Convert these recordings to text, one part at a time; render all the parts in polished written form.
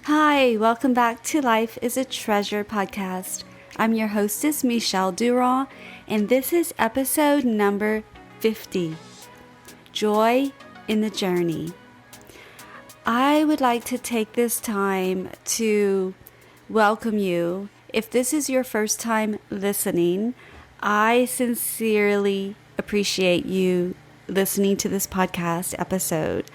Hi, welcome back to Life is a Treasure podcast. I'm your hostess, Durand, and this is episode number 50, Joy in the Journey. I would like to take this time to welcome you. If this is your first time listening, I sincerely appreciate you listening to this podcast episode.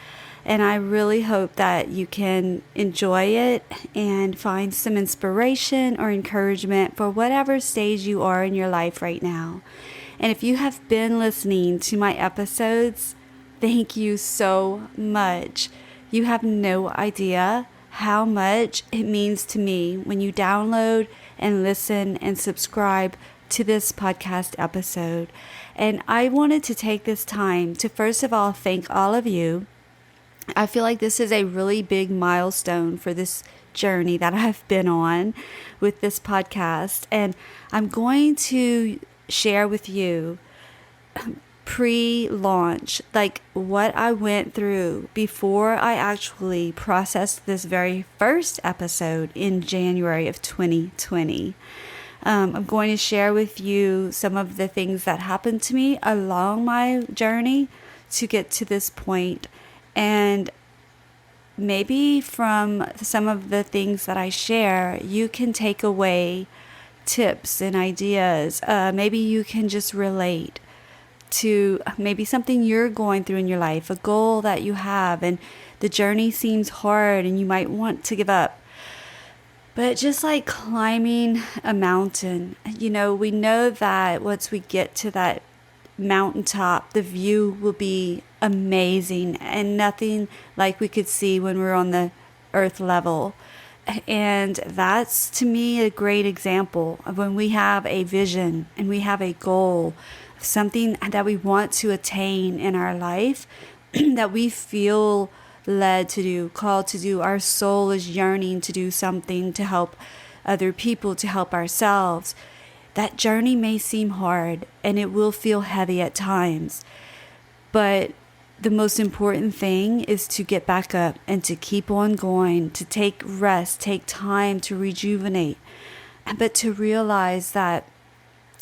And I really hope that you can enjoy it and find some inspiration or encouragement for whatever stage you are in your life right now. And if you have been listening to my episodes, thank you so much. You have no idea how much it means to me when you download and listen and subscribe to this podcast episode. And I wanted to take this time to first of all thank all of you. I feel like this is a really big milestone for this journey that I've been on with this podcast. And I'm going to share with you pre-launch, like what I went through before I actually processed this very first episode in January of 2020. I'm going to share with you some of the things that happened to me along my journey to get to this point. And maybe from some of the things that I share, you can take away tips and ideas. Maybe you can just relate to maybe something you're going through in your life, a goal that you have, and the journey seems hard and you might want to give up. But just like climbing a mountain, we know that once we get to that mountaintop, the view will be amazing and nothing like we could see when we're on the earth level. And that's, to me, a great example of when we have a vision and we have a goal, something that we want to attain in our life, that we feel led to do, called to do. Our soul is yearning to do something to help other people, to help ourselves. That journey may seem hard and it will feel heavy at times, but the most important thing is to get back up and to keep on going, to take rest, take time to rejuvenate, but to realize that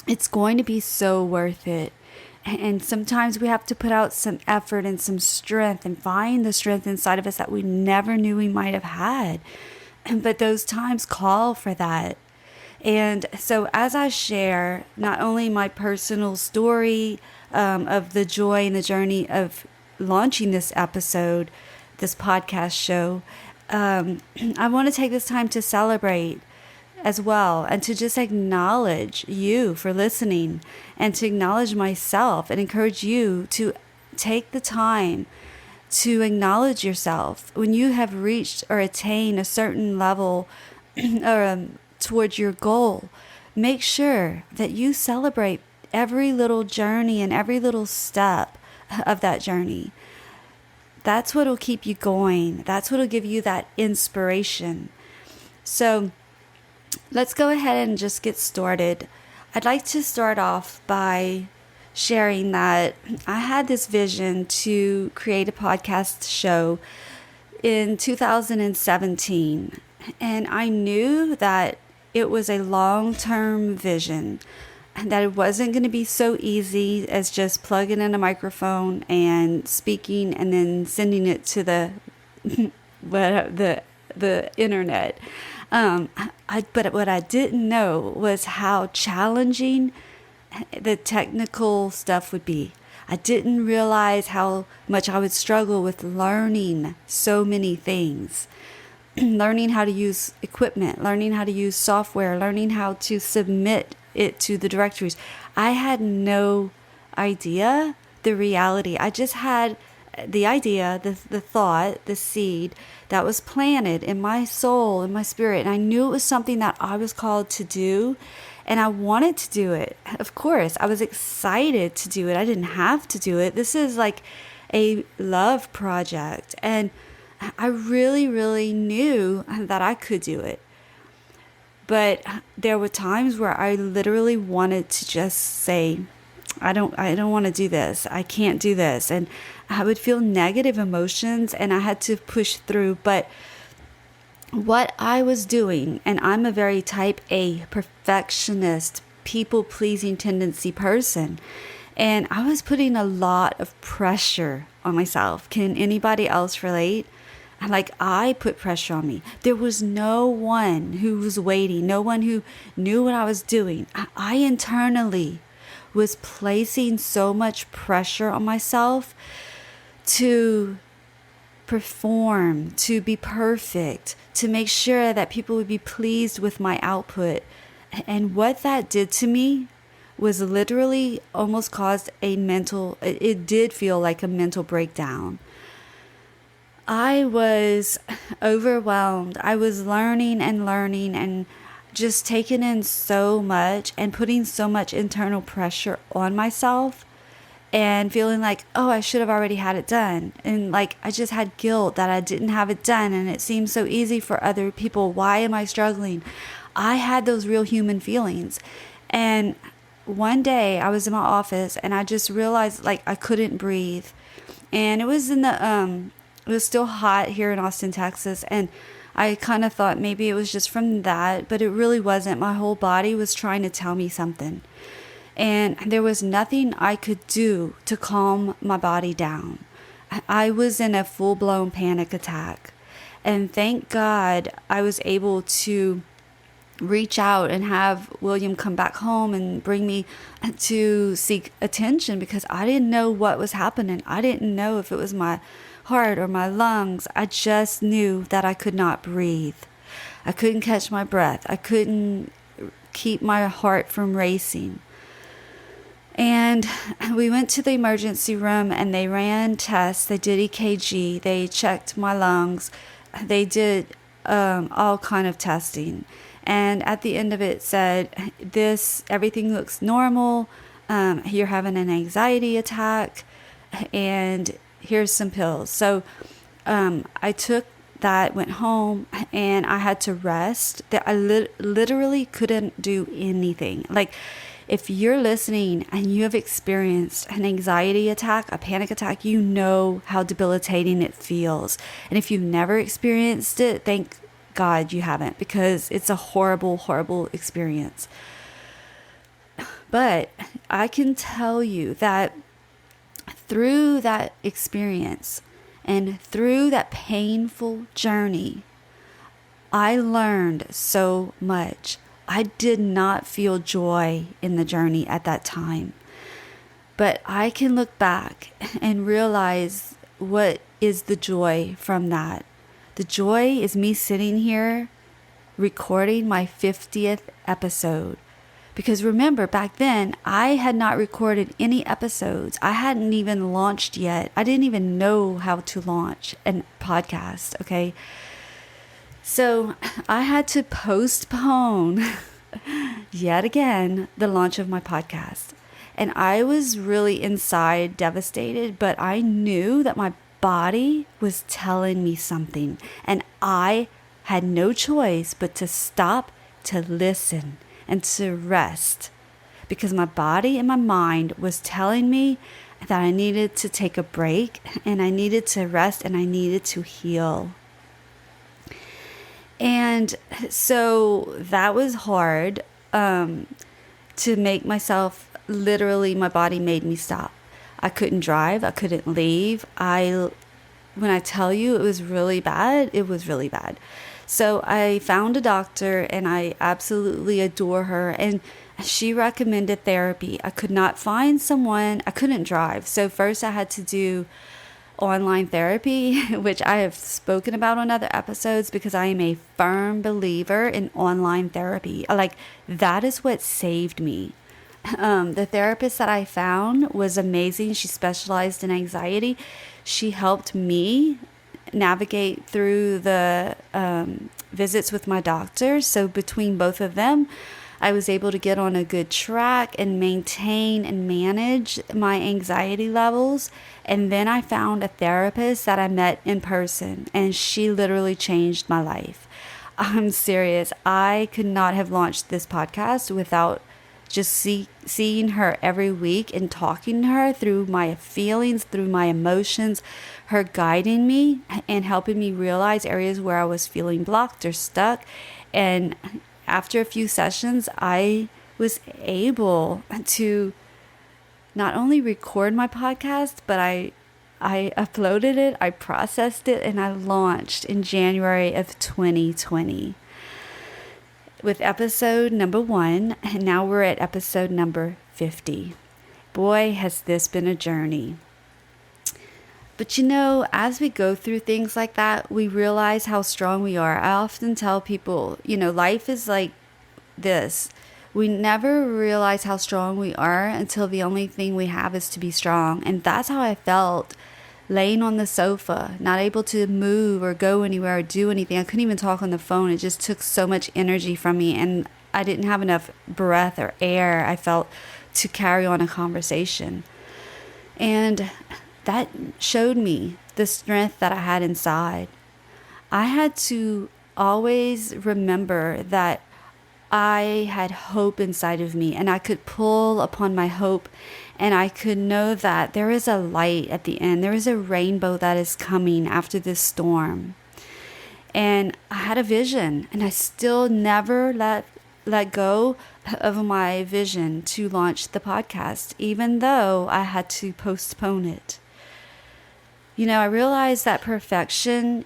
it's going to be so worth it. And sometimes we have to put out some effort and some strength and find the strength inside of us that we never knew we might have had. But those times call for that. And so as I share not only my personal story of the joy and the journey of launching this episode, this podcast show, I want to take this time to celebrate as well and to just acknowledge you for listening and to acknowledge myself and encourage you to take the time to acknowledge yourself when you have reached or attained a certain level or towards your goal. Make sure that you celebrate every little journey and every little step of that journey. That's what will keep you going. That's what will give you that inspiration. So let's go ahead and just get started. I'd like to start off by sharing that I had this vision to create a podcast show in 2017, and I knew that it was a long-term vision and that it wasn't going to be so easy as just plugging in a microphone and speaking and then sending it to the internet. But what I didn't know was how challenging the technical stuff would be. I didn't realize how much I would struggle with learning so many things. Learning how to use equipment, learning how to use software, learning how to submit it to the directories. I had no idea the reality. I just had the idea, the thought, the seed that was planted in my soul, in my spirit. And I knew it was something that I was called to do. And I wanted to do it. Of course, I was excited to do it. I didn't have to do it. This is like a love project. And I really, really knew that I could do it. But there were times where I literally wanted to just say, I don't want to do this. I can't do this. And I would feel negative emotions and I had to push through. But what I was doing, and I'm a very type A perfectionist, people-pleasing tendency person, and I was putting a lot of pressure on myself. Can anybody else relate? Like, I put pressure on me. There was no one who was waiting, no one who knew what I was doing. I internally was placing so much pressure on myself to perform, to be perfect, to make sure that people would be pleased with my output. And what that did to me was literally almost caused it did feel like a mental breakdown. I was overwhelmed. I was learning and just taking in so much and putting so much internal pressure on myself and feeling like, oh, I should have already had it done. And like, I just had guilt that I didn't have it done. And it seemed so easy for other people. Why am I struggling? I had those real human feelings. And one day I was in my office and I just realized like I couldn't breathe. And it was it was still hot here in Austin, Texas. And I kind of thought maybe it was just from that, but it really wasn't. My whole body was trying to tell me something. And there was nothing I could do to calm my body down. I was in a full-blown panic attack. And thank God I was able to reach out and have William come back home and bring me to seek attention, because I didn't know what was happening. I didn't know if it was my heart or my lungs. I just knew that I could not breathe. I couldn't catch my breath. I couldn't keep my heart from racing. And we went to the emergency room and they ran tests. They did EKG. They checked my lungs. They did all kind of testing. And at the end of it said, everything looks normal. You're having an anxiety attack and here's some pills. So I took that, went home, and I had to rest. I literally couldn't do anything. Like, if you're listening and you have experienced an anxiety attack, a panic attack, you know how debilitating it feels. And if you've never experienced it, thank God you haven't, because it's a horrible, horrible experience. But I can tell you that through that experience and through that painful journey, I learned so much. I did not feel joy in the journey at that time. But I can look back and realize what is the joy from that. The joy is me sitting here recording my 50th episode. Because remember, back then, I had not recorded any episodes. I hadn't even launched yet. I didn't even know how to launch a podcast, okay? So I had to postpone yet again the launch of my podcast. And I was really inside devastated, but I knew that my body was telling me something. And I had no choice but to stop, to listen, and to rest, because my body and my mind was telling me that I needed to take a break and I needed to rest and I needed to heal. And so that was hard to make myself, literally my body made me stop. I couldn't drive. I couldn't leave. When I tell you it was really bad, it was really bad. So I found a doctor and I absolutely adore her, and she recommended therapy. I could not find someone. I couldn't drive. So first I had to do online therapy, which I have spoken about on other episodes, because I am a firm believer in online therapy. Like, that is what saved me. The therapist that I found was amazing. She specialized in anxiety. She helped me navigate through the visits with my doctor. So between both of them, I was able to get on a good track and maintain and manage my anxiety levels. And then I found a therapist that I met in person, and she literally changed my life. I'm serious. I could not have launched this podcast without just seeing her every week and talking to her through my feelings, through my emotions. her guiding me and helping me realize areas where I was feeling blocked or stuck. And after a few sessions, I was able to not only record my podcast, but I uploaded it, I processed it, and I launched in January of 2020 with episode number 1. And now we're at episode number 50. Boy, has this been a journey. But as we go through things like that, we realize how strong we are. I often tell people, life is like this. We never realize how strong we are until the only thing we have is to be strong. And that's how I felt laying on the sofa, not able to move or go anywhere or do anything. I couldn't even talk on the phone. It just took so much energy from me. And I didn't have enough breath or air, I felt, to carry on a conversation. And that showed me the strength that I had inside. I had to always remember that I had hope inside of me, and I could pull upon my hope, and I could know that there is a light at the end. There is a rainbow that is coming after this storm. And I had a vision, and I still never let go of my vision to launch the podcast, even though I had to postpone it. I realized that perfection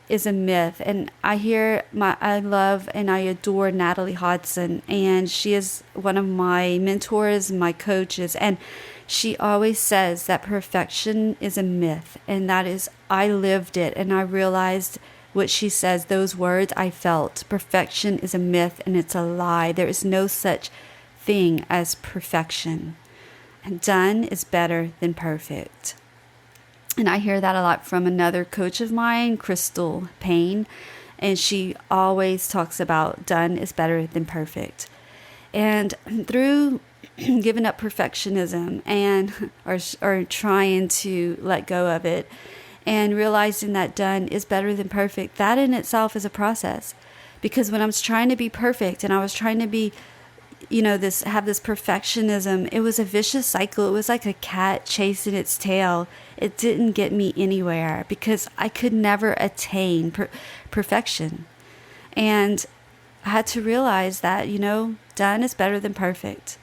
is a myth, and I love and I adore Natalie Hodson, and she is one of my mentors, my coaches, and she always says that perfection is a myth, and that is, I lived it, and I realized what she says, those words I felt. Perfection is a myth, and it's a lie. There is no such thing as perfection. And done is better than perfect. And I hear that a lot from another coach of mine, Crystal Payne, and she always talks about done is better than perfect. And through giving up perfectionism and or trying to let go of it and realizing that done is better than perfect, that in itself is a process. Because when I was trying to be perfect and I was trying to be have this perfectionism, it was a vicious cycle. It was like a cat chasing its tail. It didn't get me anywhere because I could never attain perfection. And I had to realize that, done is better than perfect.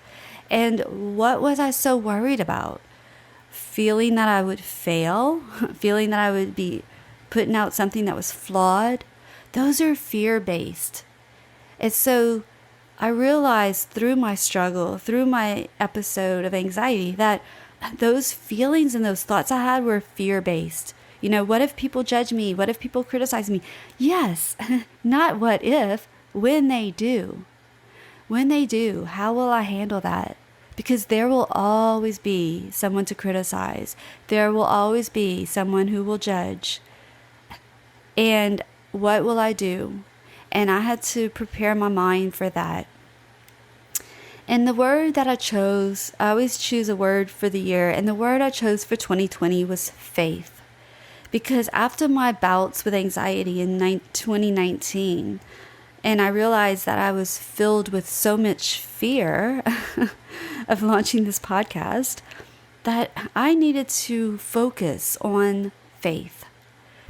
And what was I so worried about? Feeling that I would fail, feeling that I would be putting out something that was flawed. Those are fear-based. And so I realized through my struggle, through my episode of anxiety, that those feelings and those thoughts I had were fear-based. What if people judge me? What if people criticize me? Yes, not what if, when they do. When they do, how will I handle that? Because there will always be someone to criticize. There will always be someone who will judge. And what will I do? And I had to prepare my mind for that. And the word that I chose, I always choose a word for the year, and the word I chose for 2020 was faith. Because after my bouts with anxiety in 2019, and I realized that I was filled with so much fear of launching this podcast, that I needed to focus on faith.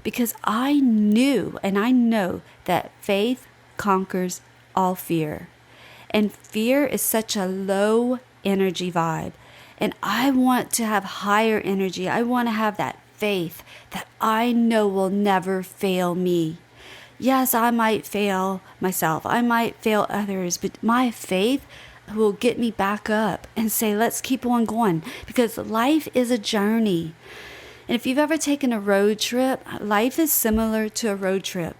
Because I knew and I know that faith conquers all fear. And fear is such a low energy vibe. And I want to have higher energy. I want to have that faith that I know will never fail me. Yes, I might fail myself. I might fail others. But my faith will get me back up and say, let's keep on going. Because life is a journey. And if you've ever taken a road trip, life is similar to a road trip.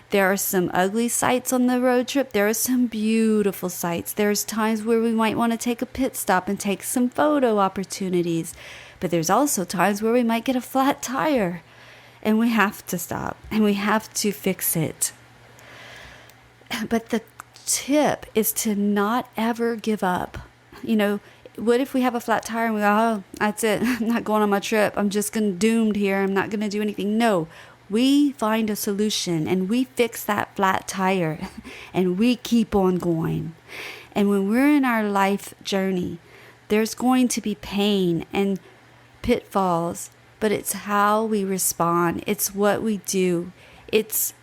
There are some ugly sights on the road trip. There are some beautiful sights. There's times where we might want to take a pit stop and take some photo opportunities. But there's also times where we might get a flat tire and we have to stop and we have to fix it. But the tip is to not ever give up. What if we have a flat tire and we go, oh, that's it. I'm not going on my trip. I'm just doomed here. I'm not going to do anything. No, we find a solution and we fix that flat tire and we keep on going. And when we're in our life journey, there's going to be pain and pitfalls, but it's how we respond. It's what we do. It's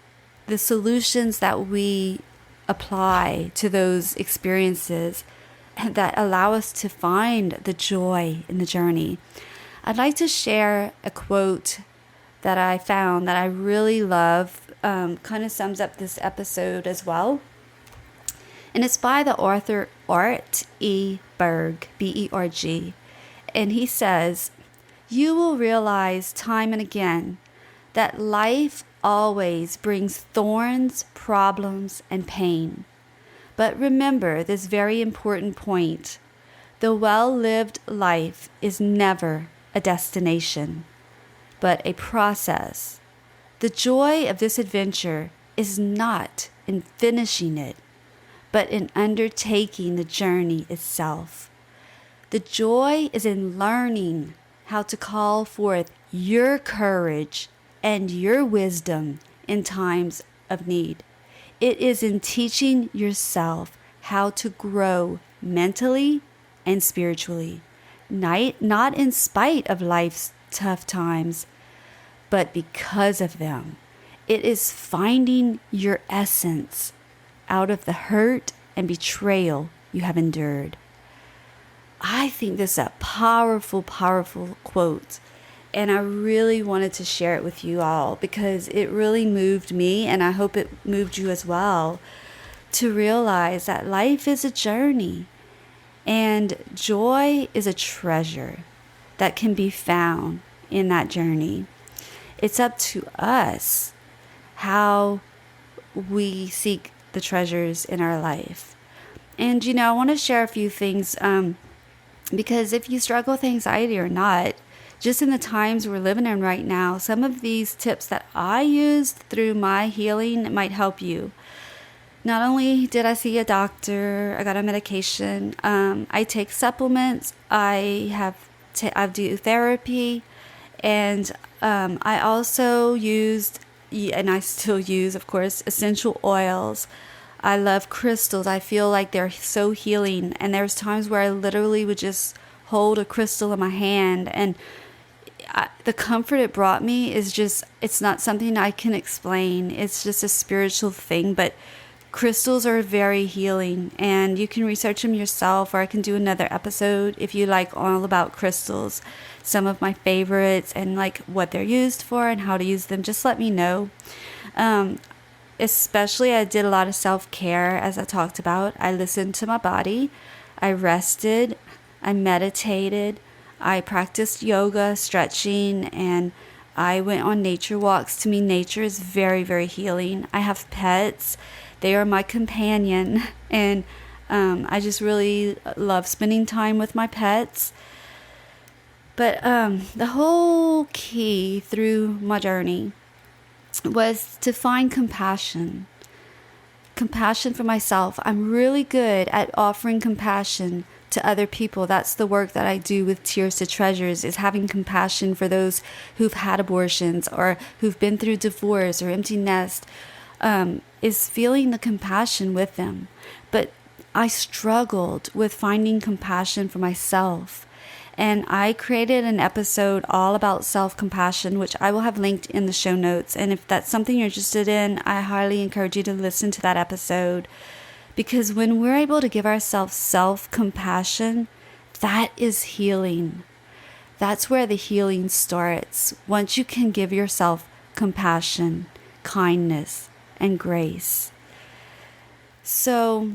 the solutions that we apply to those experiences that allow us to find the joy in the journey. I'd like to share a quote that I found that I really love, kind of sums up this episode as well. And it's by the author Art E. Berg, B-E-R-G. And he says, "You will realize time and again that life always brings thorns, problems, and pain. But remember this very important point. The well-lived life is never a destination, but a process. The joy of this adventure is not in finishing it, but in undertaking the journey itself. The joy is in learning how to call forth your courage and your wisdom in times of need. It is in teaching yourself how to grow mentally and spiritually, not in spite of life's tough times, but because of them. It is finding your essence out of the hurt and betrayal you have endured." I think this is a powerful, powerful quote. And I really wanted to share it with you all because it really moved me, and I hope it moved you as well, to realize that life is a journey and joy is a treasure that can be found in that journey. It's up to us how we seek the treasures in our life. And, I want to share a few things because if you struggle with anxiety or not, just in the times we're living in right now, some of these tips that I used through my healing might help you. Not only did I see a doctor, I got a medication, I take supplements, I do therapy, and I also used, and I still use, of course, essential oils. I love crystals. I feel like they're so healing, and there's times where I literally would just hold a crystal in my hand, and the comfort it brought me is just, it's not something I can explain. It's just a spiritual thing, but crystals are very healing, and you can research them yourself, or I can do another episode if you like all about crystals, some of my favorites and like what they're used for and how to use them. Just let me know. Especially I did a lot of self-care, as I talked about. I listened to my body. I rested. I meditated. I practiced yoga, stretching, and I went on nature walks. To me, nature is very, very healing. I have pets. They are my companion, and I just really love spending time with my pets. But the whole key through my journey was to find compassion for myself. I'm really good at offering compassion to other people. That's the work that I do with Tears to Treasures, is having compassion for those who've had abortions or who've been through divorce or empty nest, is feeling the compassion with them. But I struggled with finding compassion for myself. And I created an episode all about self-compassion, which I will have linked in the show notes. And if that's something you're interested in, I highly encourage you to listen to that episode. Because when we're able to give ourselves self-compassion, that is healing. That's where the healing starts. Once you can give yourself compassion, kindness, and grace. So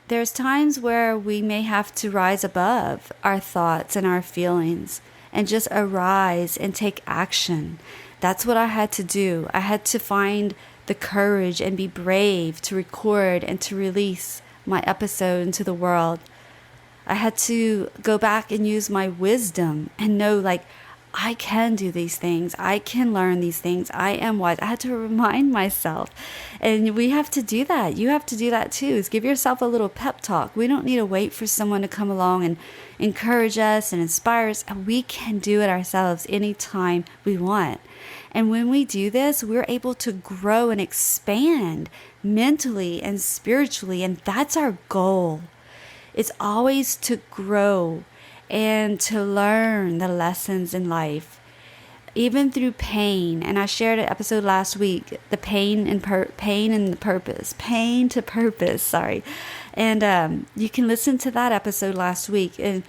there's times where we may have to rise above our thoughts and our feelings and just arise and take action. That's what I had to do. I had to find the courage and be brave to record and to release my episode into the world. I had to go back and use my wisdom and know, like, I can do these things. I can learn these things. I am wise. I had to remind myself. And we have to do that. You have to do that too, is give yourself a little pep talk. We don't need to wait for someone to come along and encourage us and inspire us. We can do it ourselves anytime we want. And when we do this, we're able to grow and expand mentally and spiritually. And that's our goal. It's always to grow and to learn the lessons in life, even through pain. And I shared an episode last week, the pain to purpose, sorry. And you can listen to that episode last week, and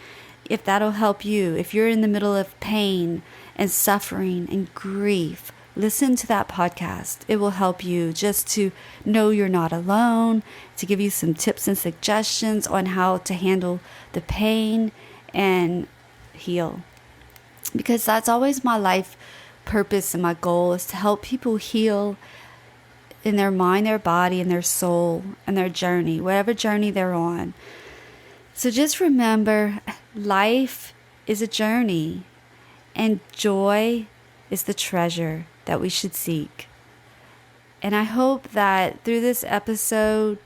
if that'll help you, if you're in the middle of pain and suffering and grief, listen to that podcast. It will help you just to know you're not alone, to give you some tips and suggestions on how to handle the pain and heal. Because that's always my life purpose and my goal, is to help people heal in their mind, their body, and their soul, and their journey, whatever journey they're on. So just remember, life is a journey, and joy is the treasure that we should seek. And I hope that through this episode,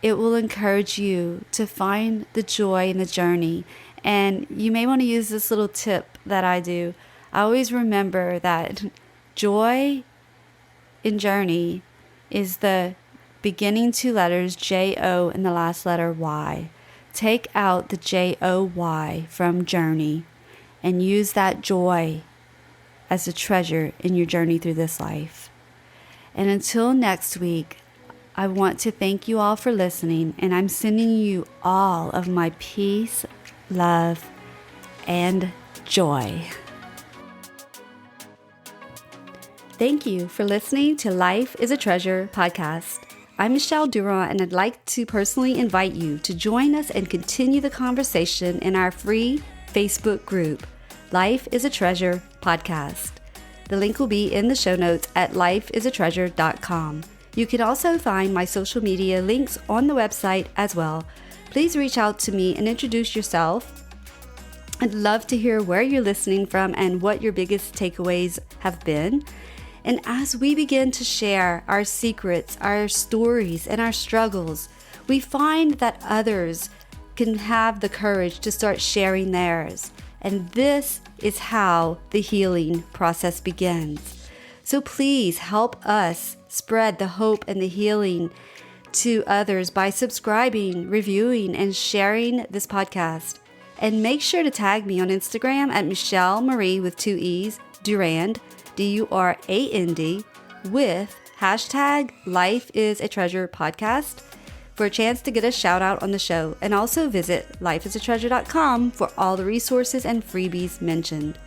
it will encourage you to find the joy in the journey. And you may want to use this little tip that I do. I always remember that joy in journey is the beginning two letters J-O and the last letter Y. Take out the J-O-Y from journey and use that joy as a treasure in your journey through this life. And until next week, I want to thank you all for listening, and I'm sending you all of my peace, love, and joy. Thank you for listening to Life is a Treasure podcast. I'm Michelle Durand, and I'd like to personally invite you to join us and continue the conversation in our free Facebook group, Life is a Treasure podcast. The link will be in the show notes at lifeisatreasure.com. You can also find my social media links on the website as well. Please reach out to me and introduce yourself. I'd love to hear where you're listening from and what your biggest takeaways have been. And as we begin to share our secrets, our stories, and our struggles, we find that others can have the courage to start sharing theirs. And this is how the healing process begins. So please help us spread the hope and the healing to others by subscribing, reviewing, and sharing this podcast. And make sure to tag me on Instagram at Michelle Marie with 2 E's, Durand, Durand, with hashtag Life is a Treasure podcast for a chance to get a shout out on the show. And also visit lifeisatreasure.com for all the resources and freebies mentioned.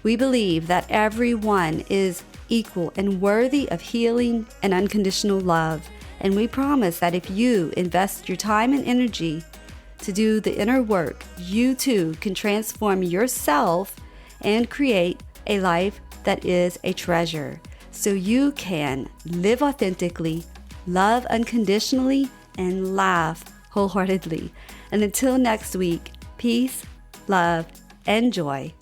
We believe that everyone is equal and worthy of healing and unconditional love. And we promise that if you invest your time and energy to do the inner work, you too can transform yourself and create a life that is a treasure, so you can live authentically, love unconditionally, and laugh wholeheartedly. And until next week, peace, love, and joy.